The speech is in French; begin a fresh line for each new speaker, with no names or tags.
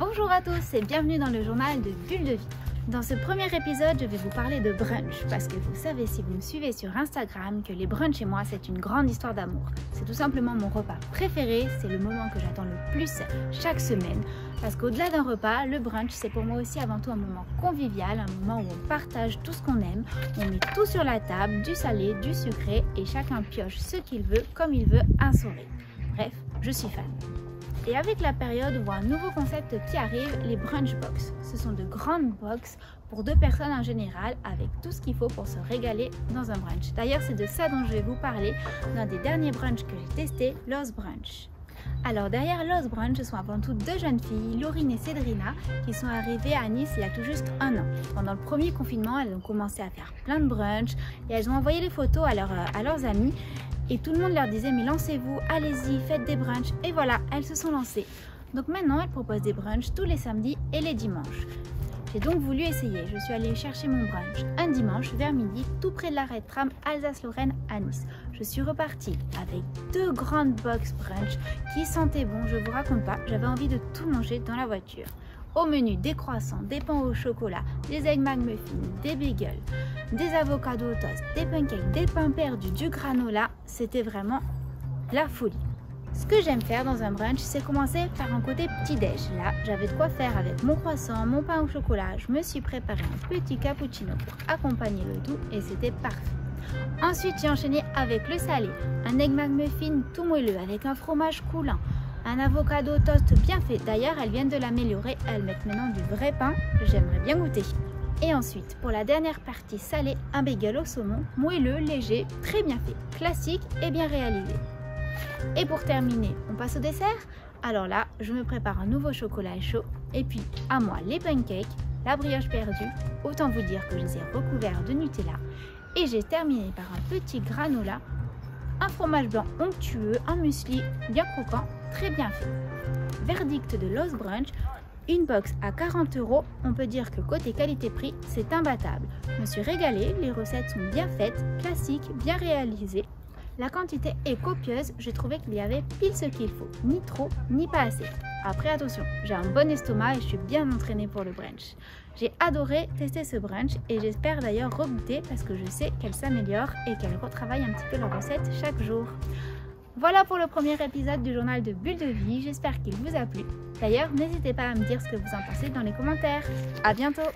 Bonjour à tous et bienvenue dans le journal de Bulle de Vie. Dans ce premier épisode, je vais vous parler de brunch parce que vous savez si vous me suivez sur Instagram que les brunchs chez moi c'est une grande histoire d'amour. C'est tout simplement mon repas préféré, c'est le moment que j'attends le plus chaque semaine parce qu'au-delà d'un repas, le brunch c'est pour moi aussi avant tout un moment convivial, un moment où on partage tout ce qu'on aime, on met tout sur la table, du salé, du sucré et chacun pioche ce qu'il veut comme il veut un sourire. Bref, je suis fan. Et avec la période où un nouveau concept qui arrive, les brunch box. Ce sont de grandes box pour 2 personnes en général avec tout ce qu'il faut pour se régaler dans un brunch. D'ailleurs, c'est de ça dont je vais vous parler dans des derniers brunchs que j'ai testés, Lost Brunch. Alors derrière Lost Brunch, ce sont avant tout 2 jeunes filles, Laurine et Cédrina, qui sont arrivées à Nice il y a tout juste 1 an. Pendant le premier confinement, elles ont commencé à faire plein de brunchs et elles ont envoyé les photos à leurs amis. Et tout le monde leur disait mais lancez-vous, allez-y, faites des brunchs. Et voilà, elles se sont lancées. Donc maintenant, elles proposent des brunchs tous les samedis et les dimanches. J'ai donc voulu essayer. Je suis allée chercher mon brunch un dimanche vers midi, tout près de l'arrêt de tram Alsace-Lorraine à Nice. Je suis repartie avec 2 grandes box brunch qui sentaient bon, je vous raconte pas, j'avais envie de tout manger dans la voiture. Au menu, des croissants, des pains au chocolat, des egg McMuffin, des bagels, des avocados au toast, des pancakes, des pains perdus, du granola. C'était vraiment la folie. Ce que j'aime faire dans un brunch, c'est commencer par un côté petit-déj. Là, j'avais de quoi faire avec mon croissant, mon pain au chocolat. Je me suis préparé un petit cappuccino pour accompagner le tout et c'était parfait. Ensuite, j'ai enchaîné avec le salé, un egg McMuffin tout moelleux avec un fromage coulant. Un avocado toast bien fait, d'ailleurs elles viennent de l'améliorer, elles mettent maintenant du vrai pain, j'aimerais bien goûter. Et ensuite, pour la dernière partie salée, un bagel au saumon, moelleux, léger, très bien fait, classique et bien réalisé. Et pour terminer, on passe au dessert. Alors là, je me prépare un nouveau chocolat chaud, et puis à moi les pancakes, la brioche perdue, autant vous dire que je les ai recouverts de Nutella, et j'ai terminé par un petit granola, un fromage blanc onctueux, un muesli bien croquant, très bien fait. Verdict de Lost Brunch, une box à 40 €, on peut dire que côté qualité-prix, c'est imbattable. Je me suis régalée, les recettes sont bien faites, classiques, bien réalisées. La quantité est copieuse, j'ai trouvé qu'il y avait pile ce qu'il faut, ni trop, ni pas assez. Après attention, j'ai un bon estomac et je suis bien entraînée pour le brunch. J'ai adoré tester ce brunch et j'espère d'ailleurs regoûter parce que je sais qu'elle s'améliore et qu'elle retravaille un petit peu leur recette chaque jour. Voilà pour le premier épisode du journal de Bulle de Vie, j'espère qu'il vous a plu. D'ailleurs, n'hésitez pas à me dire ce que vous en pensez dans les commentaires. À bientôt!